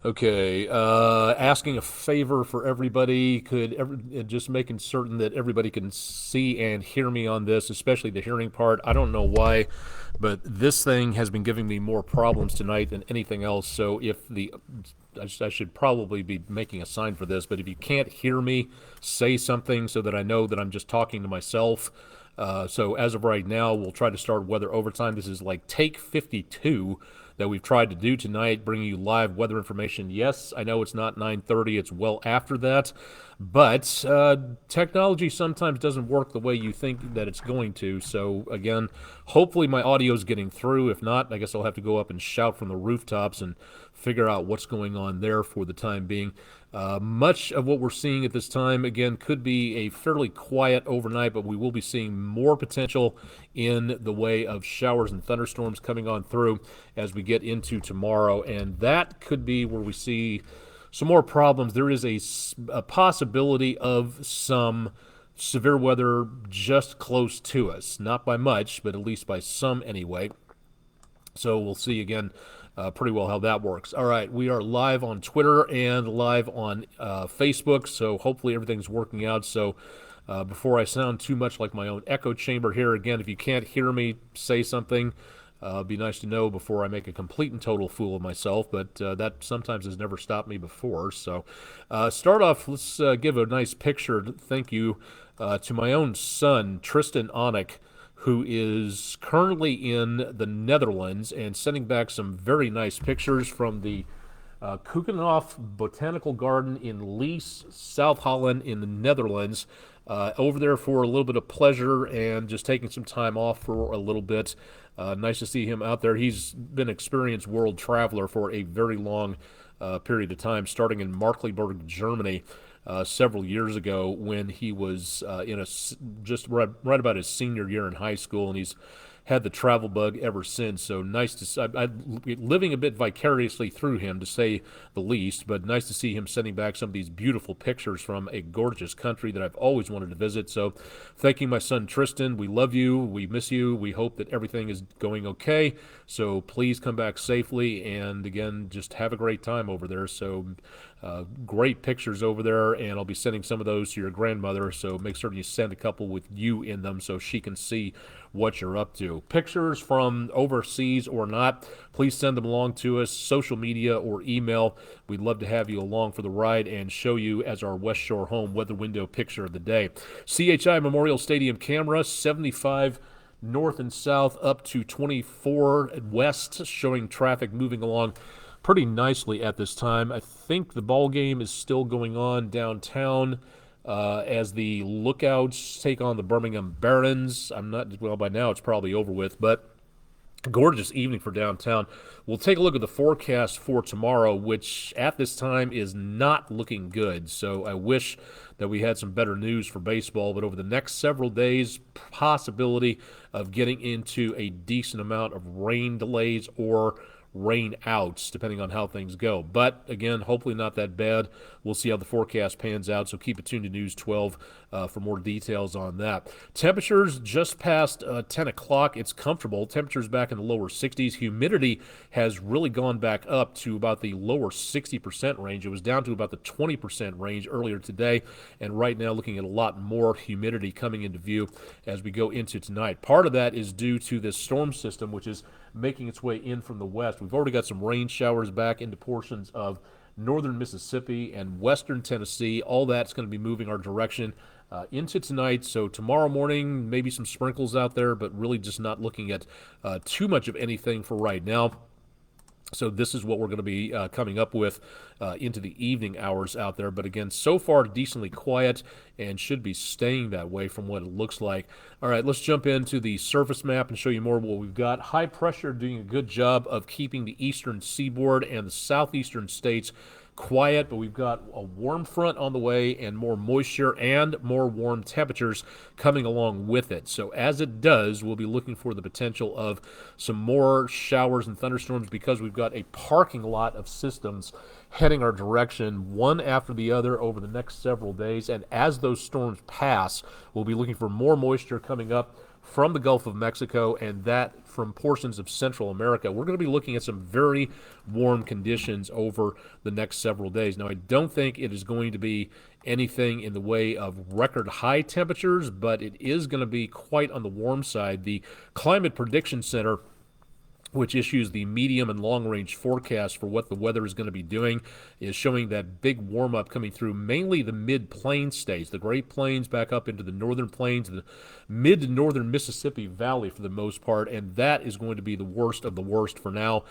Okay, asking a favor for everybody. Just making certain that everybody can see and hear me on this, especially the hearing part. I don't know why, but this thing has been giving me more problems tonight than anything else. So I should probably be making a sign for this, but if you can't hear me, say something so that I know that I'm just talking to myself. So as of right now, we'll try to start weather overtime. This is like take 52 that we've tried to do tonight, bringing you live weather information. Yes, I know it's not 9:30; it's well after that, but technology sometimes doesn't work the way you think that it's going to. So again, hopefully my audio is getting through. If not, I guess I'll have to go up and shout from the rooftops and figure out what's going on there for the time being. Much of what we're seeing at this time, again, could be a fairly quiet overnight, but we will be seeing more potential in the way of showers and thunderstorms coming on through as we get into tomorrow. And that could be where we see some more problems. There is a possibility of some severe weather just close to us. Not by much, but at least by some anyway. So we'll see again pretty well how that works. All right, we are live on Twitter and live on Facebook, so hopefully everything's working out. So before I sound too much like my own echo chamber here, again, if you can't hear me, say something. It'd be nice to know before I make a complete and total fool of myself, but that sometimes has never stopped me before. So start off, let's give a nice picture. Thank you to my own son, Tristan Onek, who is currently in the Netherlands and sending back some very nice pictures from the Keukenhof Botanical Garden in Lees, South Holland in the Netherlands. Over there for a little bit of pleasure and just taking some time off for a little bit. Nice to see him out there. He's been an experienced world traveler for a very long period of time, starting in Markkleeberg, Germany, several years ago when he was just right about his senior year in high school, and he's had the travel bug ever since. So nice to living a bit vicariously through him, to say the least. But nice to see him sending back some of these beautiful pictures from a gorgeous country that I've always wanted to visit. So thank you, my son Tristan. We love you. We miss you. We hope that everything is going okay. So please come back safely, and again, just have a great time over there. So great pictures over there, and I'll be sending some of those to your grandmother, so make sure you send a couple with you in them so she can see what you're up to. Pictures from overseas or not, please send them along to us, social media or email. We'd love to have you along for the ride and show you as our West Shore home weather window picture of the day. CHI Memorial Stadium camera, 75 north and south up to 24 west, showing traffic moving along pretty nicely at this time. I think the ball game is still going on downtown as the Lookouts take on the Birmingham Barons. I'm not, well, by now it's probably over with, but gorgeous evening for downtown. We'll take a look at the forecast for tomorrow, which at this time is not looking good. So I wish that we had some better news for baseball, but over the next several days, possibility of getting into a decent amount of rain delays or rain outs, depending on how things go. But again, hopefully not that bad. We'll see how the forecast pans out, so keep it tuned to News 12 for more details on that. Temperatures just past 10 o'clock. It's comfortable. Temperatures back in the lower 60s. Humidity has really gone back up to about the lower 60% range. It was down to about the 20% range earlier today, and right now looking at a lot more humidity coming into view as we go into tonight. Part of that is due to this storm system, which is making its way in from the west. We've already got some rain showers back into portions of northern Mississippi and western Tennessee. All that's going to be moving our direction into tonight. So tomorrow morning, maybe some sprinkles out there, but really just not looking at too much of anything for right now. So this is what we're going to be coming up with into the evening hours out there. But again, so far decently quiet and should be staying that way from what it looks like. All right, let's jump into the surface map and show you more of what we've got. High pressure doing a good job of keeping the eastern seaboard and the southeastern states quiet, but we've got a warm front on the way and more moisture and more warm temperatures coming along with it. So as it does, we'll be looking for the potential of some more showers and thunderstorms because we've got a parking lot of systems heading our direction one after the other over the next several days. And as those storms pass, we'll be looking for more moisture coming up from the Gulf of Mexico and that from portions of Central America. We're going to be looking at some very warm conditions over the next several days. Now, I don't think it is going to be anything in the way of record high temperatures, but it is going to be quite on the warm side. The Climate Prediction Center, which issues the medium and long range forecast for what the weather is going to be doing, is showing that big warm up coming through mainly the mid plains states, the Great Plains back up into the northern plains, the mid to northern Mississippi Valley for the most part, and that is going to be the worst of the worst for now.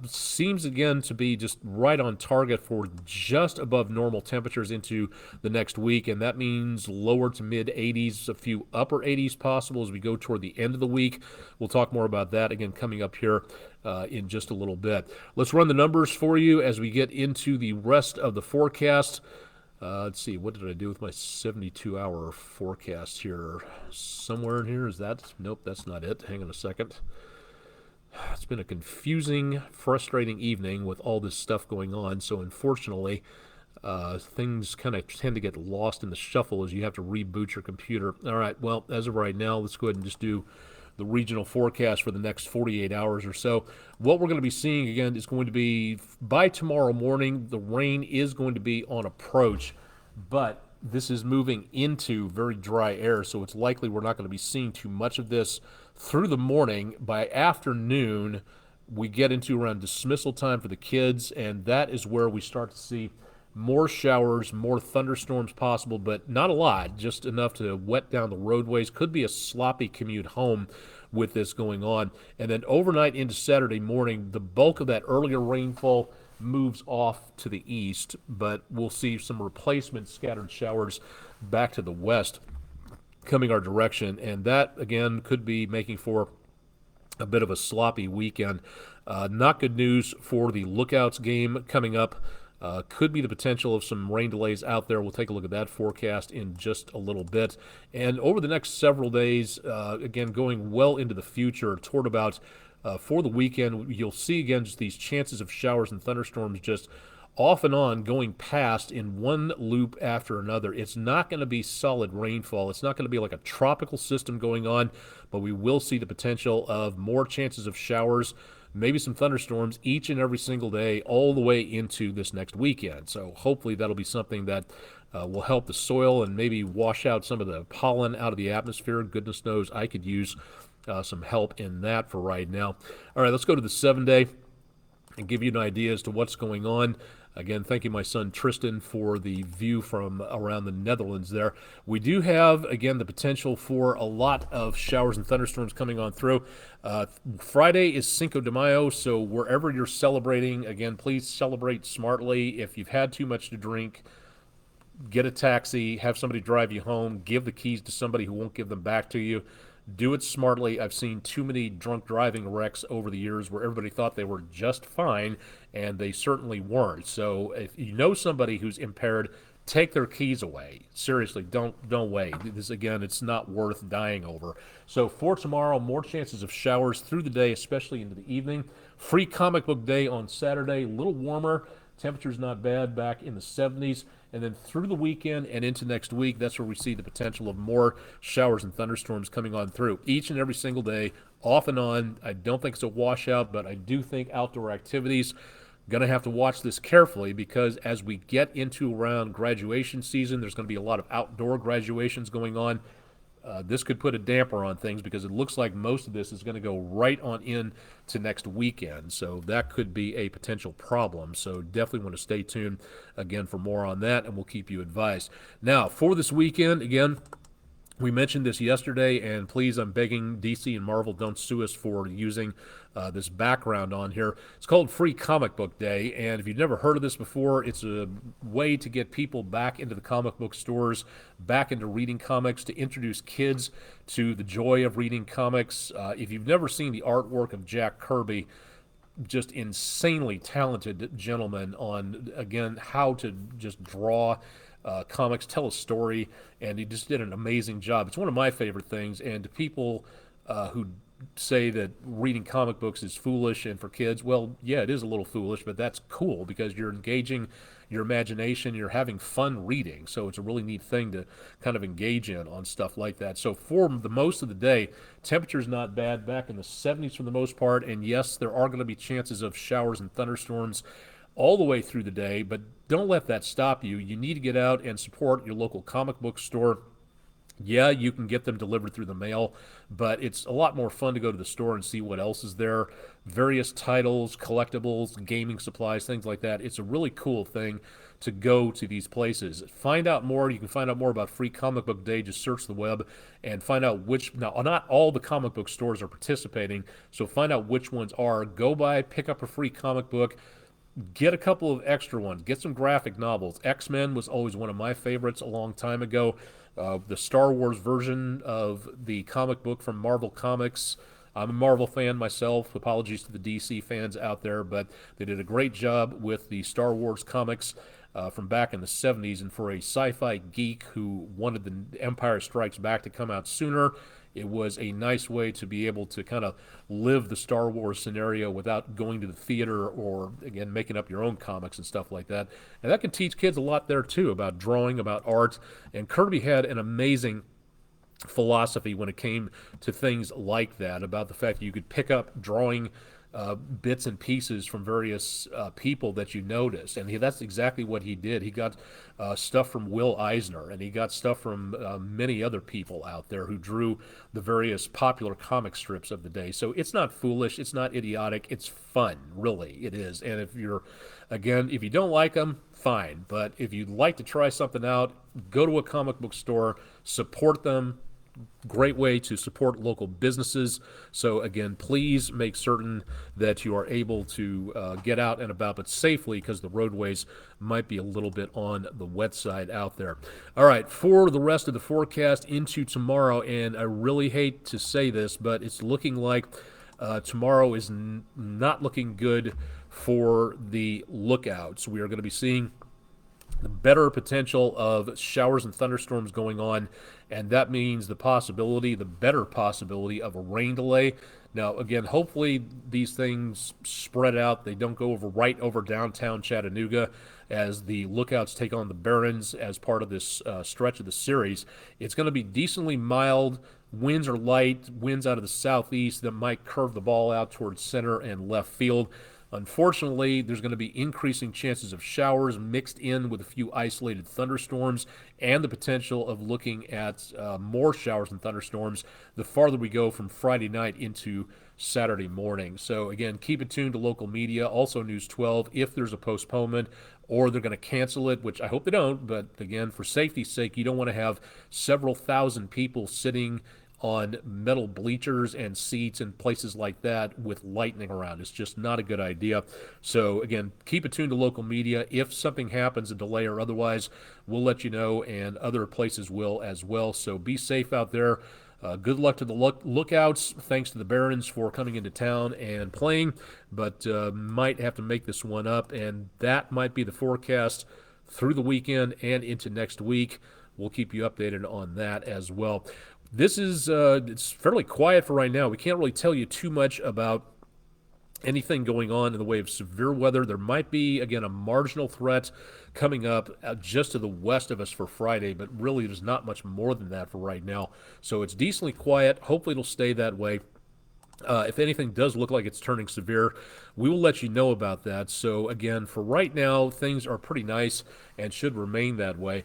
Seems again to be just right on target for just above normal temperatures into the next week, and that means lower to mid 80s, a few upper 80s possible as we go toward the end of the week. We'll talk more about that again coming up here in just a little bit. Let's run the numbers for you as we get into the rest of the forecast. Let's see, what did I do with my 72-hour forecast here? Somewhere in here, is that? Nope, that's not it. Hang on a second. It's been a confusing, frustrating evening with all this stuff going on, so unfortunately, things kind of tend to get lost in the shuffle as you have to reboot your computer. All right, well, as of right now, let's go ahead and just do the regional forecast for the next 48 hours or so. What we're going to be seeing, again, is going to be, by tomorrow morning, the rain is going to be on approach, but this is moving into very dry air, so it's likely we're not going to be seeing too much of this through the morning. By afternoon, we get into around dismissal time for the kids, and that is where we start to see more showers, more thunderstorms possible, but not a lot, just enough to wet down the roadways. Could be a sloppy commute home with this going on. And then overnight into Saturday morning, the bulk of that earlier rainfall moves off to the east, but we'll see some replacement scattered showers back to the west coming our direction, and that again could be making for a bit of a sloppy weekend. Not good news for the Lookouts game coming up. Could be the potential of some rain delays out there. We'll take a look at that forecast in just a little bit. And over the next several days, again, going well into the future, toward about for the weekend, you'll see again just these chances of showers and thunderstorms just off and on going past in one loop after another. It's not going to be solid rainfall. It's not going to be like a tropical system going on, but we will see the potential of more chances of showers, maybe some thunderstorms each and every single day all the way into this next weekend. So hopefully that'll be something that will help the soil and maybe wash out some of the pollen out of the atmosphere. Goodness knows I could use some help in that for right now. All right, let's go to the 7-day and give you an idea as to what's going on. Again, thank you, my son Tristan, for the view from around the Netherlands there. We do have, again, the potential for a lot of showers and thunderstorms coming on through. Friday is Cinco de Mayo, so wherever you're celebrating, again, please celebrate smartly. If you've had too much to drink, get a taxi, have somebody drive you home, give the keys to somebody who won't give them back to you. Do it smartly. I've seen too many drunk driving wrecks over the years where everybody thought they were just fine, and they certainly weren't. So if you know somebody who's impaired, take their keys away. Seriously, don't wait. This, again, it's not worth dying over. So for tomorrow, more chances of showers through the day, especially into the evening. Free comic book day on Saturday, a little warmer. Temperature's not bad, back in the 70s. And then through the weekend and into next week, that's where we see the potential of more showers and thunderstorms coming on through each and every single day, off and on. I don't think it's a washout, but I do think outdoor activities, going to have to watch this carefully, because as we get into around graduation season, there's going to be a lot of outdoor graduations going on. This could put a damper on things, because it looks like most of this is going to go right on in to next weekend. So that could be a potential problem. So definitely want to stay tuned again for more on that, and we'll keep you advised. Now, for this weekend, again, we mentioned this yesterday, and please, I'm begging DC and Marvel, don't sue us for using this background on here. It's called Free Comic Book Day, and if you've never heard of this before, it's a way to get people back into the comic book stores, back into reading comics, to introduce kids to the joy of reading comics. If you've never seen the artwork of Jack Kirby, just insanely talented gentleman on, again, how to just draw comics, tell a story, and he just did an amazing job. It's one of my favorite things, and to people who say that reading comic books is foolish and for kids. Well, yeah, it is a little foolish, but that's cool because you're engaging your imagination, you're having fun reading. So it's a really neat thing to kind of engage in on stuff like that. So for the most of the day, temperature's not bad, back in the 70s for the most part. And yes, there are going to be chances of showers and thunderstorms all the way through the day, but don't let that stop you. You need to get out and support your local comic book store. Yeah, you can get them delivered through the mail, but it's a lot more fun to go to the store and see what else is there. Various titles, collectibles, gaming supplies, things like that. It's a really cool thing to go to these places. Find out more. You can find out more about Free Comic Book Day. Just search the web and find out which. Now, not all the comic book stores are participating, so find out which ones are. Go by, pick up a free comic book. Get a couple of extra ones. Get some graphic novels. X-Men was always one of my favorites a long time ago. The Star Wars version of the comic book from Marvel Comics. I'm a Marvel fan myself. Apologies to the DC fans out there, but they did a great job with the Star Wars comics from back in the 70s. And for a sci-fi geek who wanted the Empire Strikes Back to come out sooner, it was a nice way to be able to kind of live the Star Wars scenario without going to the theater or, again, making up your own comics and stuff like that. And that can teach kids a lot there, too, about drawing, about art. And Kirby had an amazing philosophy when it came to things like that, about the fact that you could pick up drawing bits and pieces from various people that you notice. And that's exactly what he did. He got stuff from Will Eisner, and he got stuff from many other people out there who drew the various popular comic strips of the day. So it's not foolish, it's not idiotic, it's fun, really, it is. And if you're, again, if you don't like them, fine. But if you'd like to try something out, go to a comic book store, support them. Great way to support local businesses. So again, please make certain that you are able to get out and about, but safely, because the roadways might be a little bit on the wet side out there. All right, for the rest of the forecast into tomorrow, and I really hate to say this, but it's looking like tomorrow is not looking good for the lookouts. We are going to be seeing the better potential of showers and thunderstorms going on, and that means the better possibility of a rain delay. Now, again, hopefully these things spread out. They don't go right over downtown Chattanooga as the lookouts take on the Barrens as part of this stretch of the series. It's going to be decently mild. Winds are light, winds out of the southeast that might curve the ball out towards center and left field. Unfortunately, there's going to be increasing chances of showers mixed in with a few isolated thunderstorms, and the potential of looking at more showers and thunderstorms the farther we go from Friday night into Saturday morning. So again, keep it tuned to local media, also News 12, if there's a postponement or they're going to cancel it, which I hope they don't. But again, for safety's sake, you don't want to have several thousand people sitting on metal bleachers and seats and places like that with lightning around. It's just not a good idea. So again, keep it tuned to local media. If something happens, a delay or otherwise, we'll let you know, and other places will as well. So be safe out there. Good luck to the lookouts. Thanks to the Barons for coming into town and playing, but might have to make this one up, and that might be the forecast through the weekend and into next week. We'll keep you updated on that as well. This is it's fairly quiet for right now. We can't really tell you too much about anything going on in the way of severe weather. There might be, again, a marginal threat coming up just to the west of us for Friday, but really there's not much more than that for right now. So it's decently quiet. Hopefully it'll stay that way. If anything does look like it's turning severe, we will let you know about that. So again, for right now, things are pretty nice and should remain that way.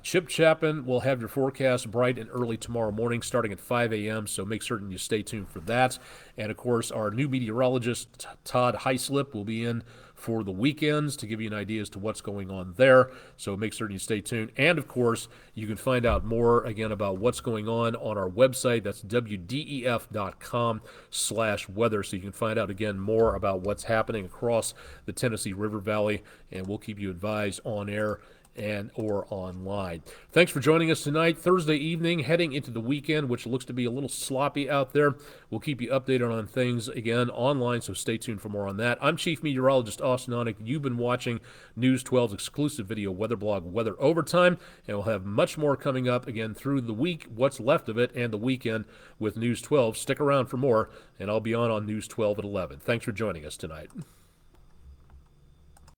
Chip Chapman will have your forecast bright and early tomorrow morning starting at 5 a.m., so make certain you stay tuned for that. And of course, our new meteorologist, Todd Heislip, will be in for the weekends to give you an idea as to what's going on there. So make certain you stay tuned. And of course, you can find out more again about what's going on our website. That's wdef.com/weather. So you can find out again more about what's happening across the Tennessee River Valley, and we'll keep you advised on air and or online. Thanks for joining us tonight, Thursday evening, heading into the weekend, which looks to be a little sloppy out there. We'll keep you updated on things again online, so stay tuned for more on that. I'm Chief Meteorologist Austen Onek. You've been watching News 12's exclusive video Weatherblog Weather Overtime, and we'll have much more coming up again through the week, what's left of it, and the weekend with News 12. Stick around for more, and I'll be on News 12 at 11. Thanks for joining us tonight.